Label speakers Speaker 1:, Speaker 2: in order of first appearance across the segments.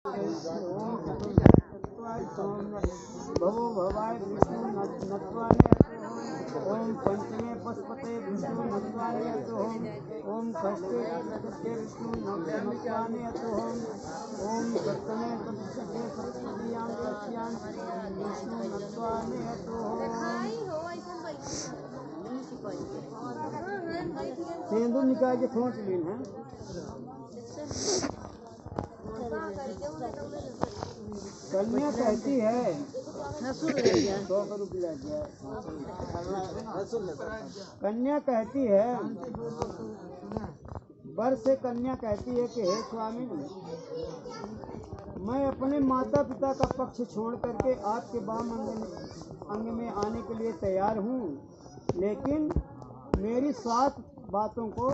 Speaker 1: भवो भवाय विष्णु नत्वानि ओम पंचमे पशुपते विष्णु नत्वानि ओम षष्ठे चतुर्थे विष्णु नत्वानि ओम सप्तमे चतुर्थे सप्तयां तस्यां विष्णु नत्वानि सिंदूर निकाल के खोच लीन है। कन्या कहती है कन्या कहती है वर से कन्या कहती है कि हे स्वामी, मैं अपने माता पिता का पक्ष छोड़ करके आपके वाम अंग में आने के लिए तैयार हूँ, लेकिन मेरी 7 बातों को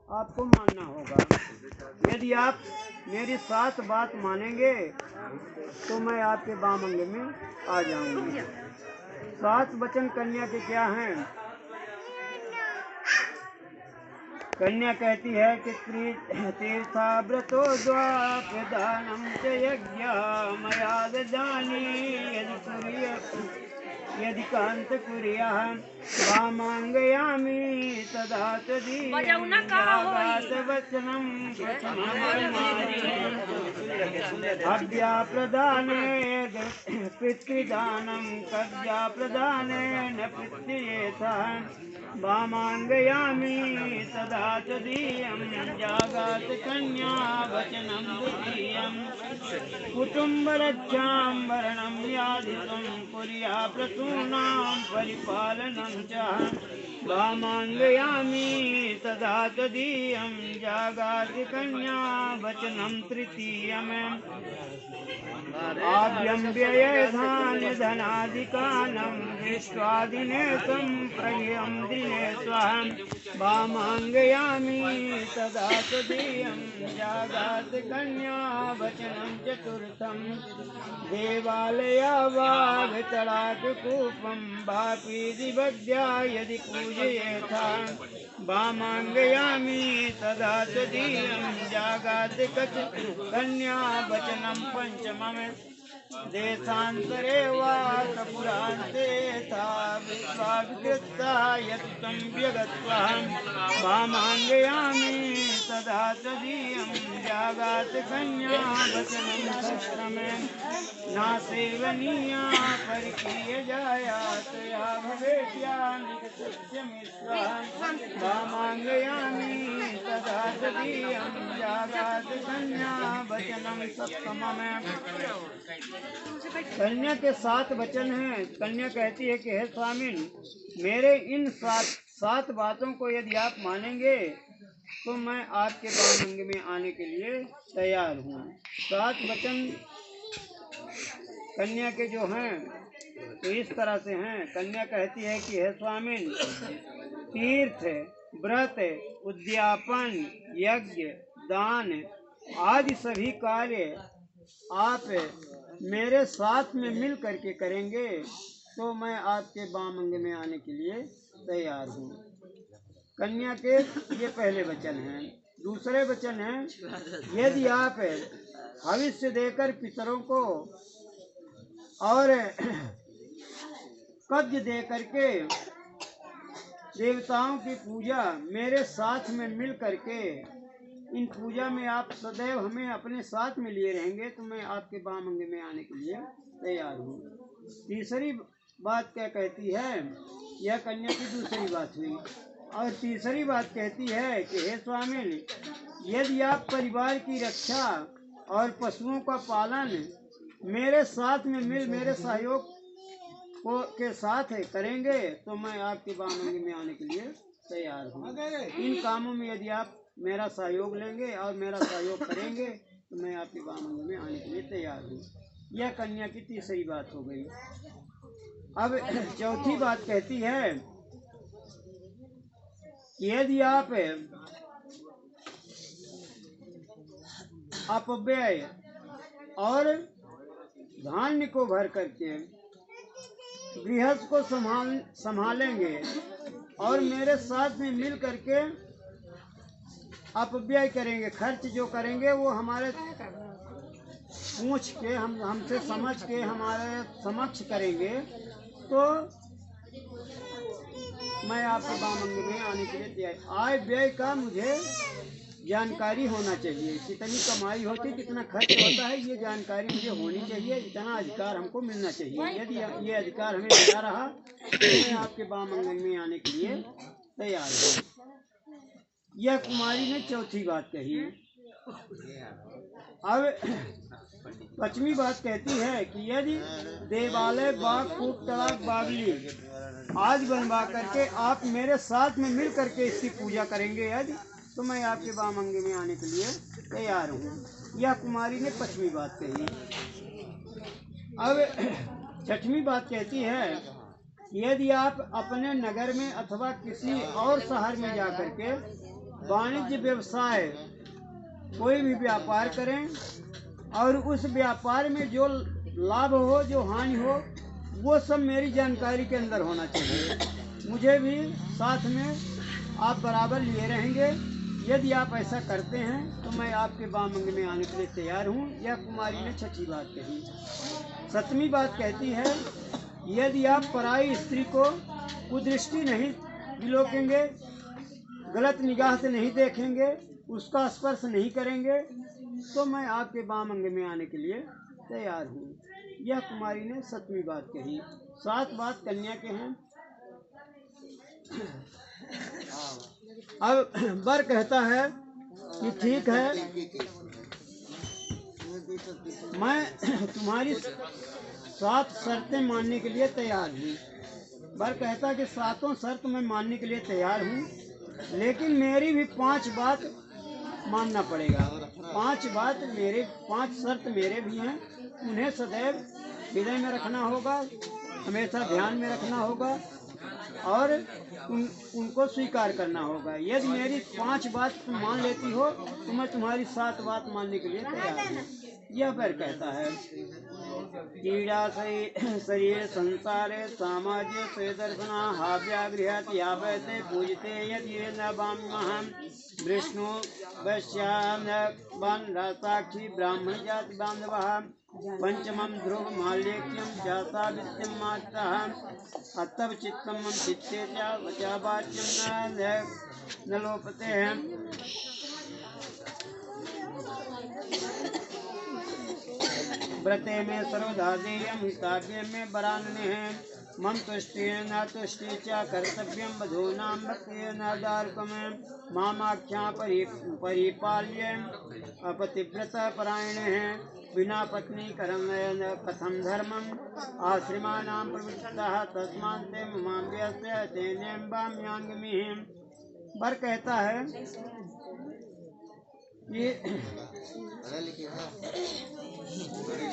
Speaker 1: आपको मानना होगा। यदि आप मेरी 7 बात मानेंगे तो मैं आपके वाम अंग में आ जाऊंगी। 7 वचन कन्या के क्या हैं? कन्या कहती है कि तीर्थाव्रतो द्वाप्रदानं च यज्ञा मया ददानि यदि कांत कुर्याः वामांगयामि तदा तदीयं अभ्या प्रदाने पितृदानं कव्या प्रदाने न पितृयेथा वामांगयामि तदा तदीयं जागात कन्या वचनं द्वितीयं कुटुम्बरक्षां वरणं यादितं कुर्या प्रसूनां परिपालनं च वामांगयामि तदा तदीयं जागात कन्या वचनं तृतीयम् आभ्यं व्ययधान्य धनादिकानं दृष्ट्वादिनेतं प्रयं दिने स्वाहं वामांगयामि तदा तदीयं जागात कन्या वचनं चतुर्थं देवालया वा वितरागकूपं वापि दिवद्या यदि पूजयेथा वामांगयामि तदा तदीयं जागात कन्या वचनं पंचमम् देशान्तरे वा कपुरान्ते था विश्वाभिकृता यत्तं व्यगत्वा वामांगयामि तदा तदीयं जागात कन्या वचनं षष्ठमे ना सेवनीया परिकीय जाया तया भवेद्या निकटस्यमिश्वा वामांगयामि तदा तदीयं जागात कन्या वचनं सप्तममे। कन्या के 7 वचन हैं। कन्या कहती है कि हे स्वामी, मेरे इन 7 बातों को यदि आप मानेंगे तो मैं आपके वाम अंग में आने के लिए तैयार हूँ। 7 वचन कन्या के जो हैं तो इस तरह से हैं। कन्या कहती है कि हे स्वामी, तीर्थ, व्रत, उद्यापन, यज्ञ, दान आदि सभी कार्य आप मेरे साथ में मिल करके करेंगे तो मैं आपके वाम अंग में आने के लिए तैयार हूँ। कन्या के ये पहले वचन हैं। दूसरे वचन हैं, यदि आप भविष्य देकर पितरों को और कब्ज दे करके देवताओं की पूजा मेरे साथ में मिल करके इन पूजा में आप सदैव हमें अपने साथ में लिए रहेंगे तो मैं आपके वाम अंग में आने के लिए तैयार हूँ। तीसरी बात क्या कहती है? यह कन्या की दूसरी बात हुई। और तीसरी बात कहती है कि हे स्वामी, यदि आप परिवार की रक्षा और पशुओं का पालन मेरे साथ में मिल मेरे सहयोग के साथ करेंगे तो मैं आपके वाम अंग में आने के लिए तैयार हूँ। इन कामों में यदि आप मेरा सहयोग लेंगे और मेरा सहयोग करेंगे तो मैं आपके वाम अंग में आने के लिए तैयार हूँ। यह कन्या की तीसरी बात हो गई। अब चौथी बात कहती है कि यदि आप अपव्यय और धान्य को भर करके गृहस्थ को संभालेंगे और मेरे साथ में मिल करके अपव्यय करेंगे, खर्च जो करेंगे वो हमारे पूछ के हमसे समझ के हमारे समक्ष करेंगे तो मैं आपके बामंग में आने के लिए तैयार। आय व्यय का मुझे जानकारी होना चाहिए, कितनी कमाई होती, कितना खर्च होता है, ये जानकारी मुझे होनी चाहिए। इतना अधिकार हमको मिलना चाहिए। यदि ये अधिकार हमें मिला रहा तो मैं आपके बामंग में आने के लिए तैयार हूँ। यह कुमारी ने चौथी बात कही। अब पश्चिमी बात कहती है कि यदि देवालय, बाग, कूप, तड़ाक, बावली आज बनवा करके आप मेरे साथ में मिल करके इसकी पूजा करेंगे यदि, तो मैं आपके बामंगे में आने के लिए तैयार हूँ। यह कुमारी ने पश्चिमी बात कही। अब छठवीं बात कहती है यदि आप अपने नगर में अथवा किसी और शहर में जाकर के वाणिज्य व्यवसाय कोई भी व्यापार करें और उस व्यापार में जो लाभ हो, जो हानि हो, वो सब मेरी जानकारी के अंदर होना चाहिए। मुझे भी साथ में आप बराबर लिए रहेंगे। यदि आप ऐसा करते हैं तो मैं आपके बामंग में आने के लिए तैयार हूँ। यह कुमारी ने छठी बात कही। सतवीं बात कहती है यदि आप पराई स्त्री को कुदृष्टि नहीं दिलोकेंगे, गलत निगाह से नहीं देखेंगे, उसका स्पर्श नहीं करेंगे, तो मैं आपके बामंग में आने के लिए तैयार हूँ। यह कुमारी ने सतवीं बात कही। सात बात कन्या के हैं। अब वर कहता है कि ठीक है, मैं तुम्हारी 7 शर्तें मानने के लिए तैयार हूँ। वर कहता है कि 7 शर्त मैं मानने के लिए तैयार हूँ, लेकिन मेरी भी 5 बात मानना पड़ेगा। 5 शर्त मेरे भी हैं, उन्हें सदैव हृदय में रखना होगा, हमेशा ध्यान में रखना होगा और उनको स्वीकार करना होगा। यदि मेरी 5 बात तुम मान लेती हो तो मैं तुम्हारी 7 बात मानने के लिए तैयार हूँ। यह वर कहता है क्रीड़ा शरीर संसारे सामाज्य से दर्शना हाव्यागृहत यावते पूजते यदि न बाम्यहं विष्णु वैश्याम साक्षी ब्राह्मण जाति बांधवः पंचमं ध्रुव माल्यक्यं जाता विद्यं मातः अतव चित्तम चित्ते च वचा वाच्यं न लोपते हैं। व्रते में सर्वधा देयं हिताव्य में वरान्ने हैं मम तुष्टि न तुष्टि च कर्तव्यं वधूनां भक्ति न दारुकम् मामाख्या परिपाल्य अपतिव्रता परायणे हैं बिना पत्नी कथम धर्मम आश्रमानां प्रवृत्तः तस्मान्ते ममाम्यस्य तेनें वाम्यांगमिः। वर कहता है कि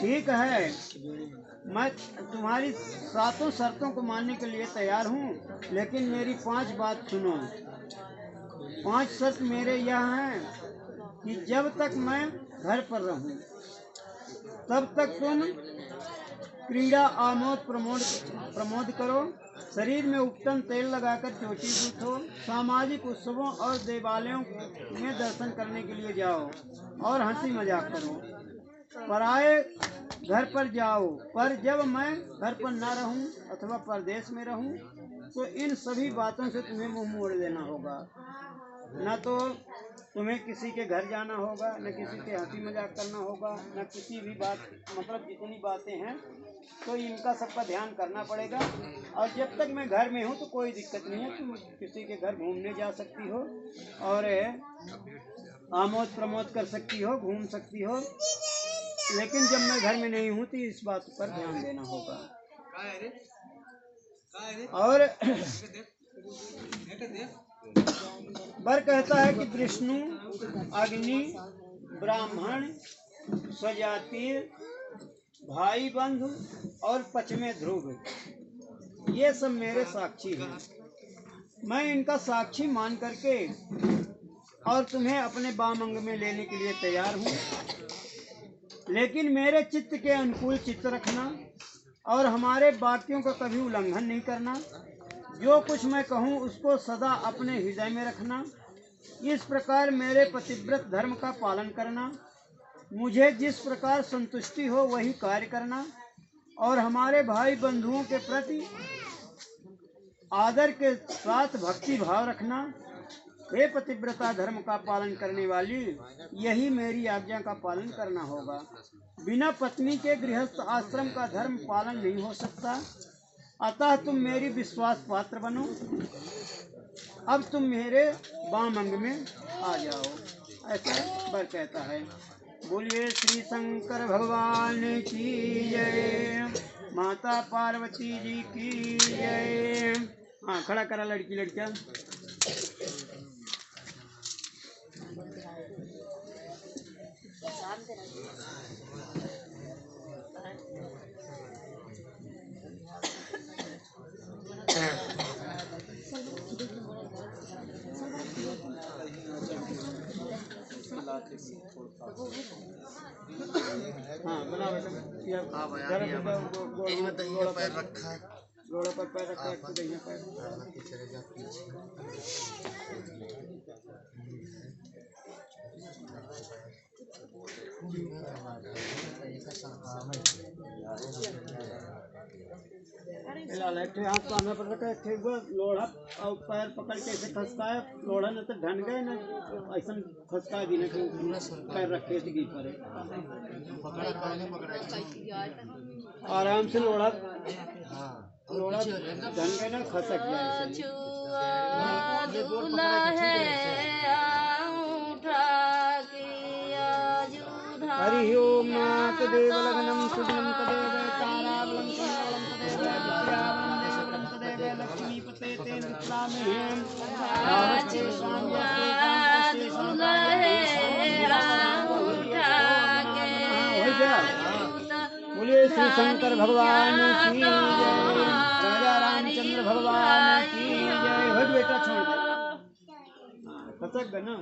Speaker 1: ठीक है, मैं तुम्हारी 7 शर्तों को मानने के लिए तैयार हूँ, लेकिन मेरी 5 बात सुनो। 5 शर्त मेरे यह हैं कि जब तक मैं घर पर रहूँ तब तक तुम क्रीड़ा आमोद प्रमोद करो, शरीर में उपटन तेल लगाकर चोटी गूंथो, सामाजिक उत्सवों और देवालयों में दर्शन करने के लिए जाओ और हंसी मजाक करो। पराए घर पर जाओ, पर जब मैं घर पर न रहूं अथवा परदेश में रहूं तो इन सभी बातों से तुम्हें मुंह मोड़ लेना होगा। न तो तुम्हें किसी के घर जाना होगा, न किसी से हंसी मजाक करना होगा, न किसी भी बात, मतलब जितनी बातें हैं तो इनका सबका ध्यान करना पड़ेगा। और जब तक मैं घर में हूँ तो कोई दिक्कत नहीं है, तुम किसी के घर घूमने जा सकती हो और आमोद प्रमोद कर सकती हो, घूम सकती हो, लेकिन जब मैं घर में नहीं हूँ तो इस बात पर ध्यान देना होगा। और वर कहता है कि विष्णु, अग्नि, ब्राह्मण, स्वजाति, भाई बंधु और 5वें ध्रुव, ये सब मेरे साक्षी हैं। मैं इनका साक्षी मान करके और तुम्हें अपने बामंग में लेने के लिए तैयार हूँ, लेकिन मेरे चित्त के अनुकूल चित्त रखना और हमारे वाक्यों का कभी उल्लंघन नहीं करना। जो कुछ मैं कहूँ उसको सदा अपने हृदय में रखना। इस प्रकार मेरे पतिव्रत धर्म का पालन करना। मुझे जिस प्रकार संतुष्टि हो वही कार्य करना और हमारे भाई बंधुओं के प्रति आदर के साथ भक्ति भाव रखना। हे पतिव्रता, धर्म का पालन करने वाली, यही मेरी आज्ञा का पालन करना होगा। बिना पत्नी के गृहस्थ आश्रम का धर्म पालन नहीं हो सकता। अतः तुम मेरी विश्वास पात्र बनो। अब तुम मेरे वाम अंग में आ जाओ, ऐसा वर कहता है। बोलिए श्री शंकर भगवान की जय, माता पार्वती जी की जय। हाँ, खड़ा करा लड़की लड़कियां। हाँ, बना बेटा।
Speaker 2: पैर रखा,
Speaker 1: घोड़े पर पैर रखा, एक दाहिना पैर।
Speaker 2: चलेगा पीछे।
Speaker 1: हाथ सामने पर रखा, लोढ़ा और पैर पकड़ के ऐसे खसकाए। लोढ़ा न तो ढन गए न ऐसा खसका दी, पैर रखे थे पर आराम से लोढ़ा ढन गए न खसक गया। हरि ओम नाथ देव लग्नम सुगम तदेव ताराबलं कमलम तदेव विद्यावनं तदेव लक्ष्मी पते ते मित्रामहेम रामचे स्वामी बोलिए श्री शंकर भगवान की जय, राजा रामचंद्र भगवान की जय। हो बेटा छोड़ दे, खसक गए ना।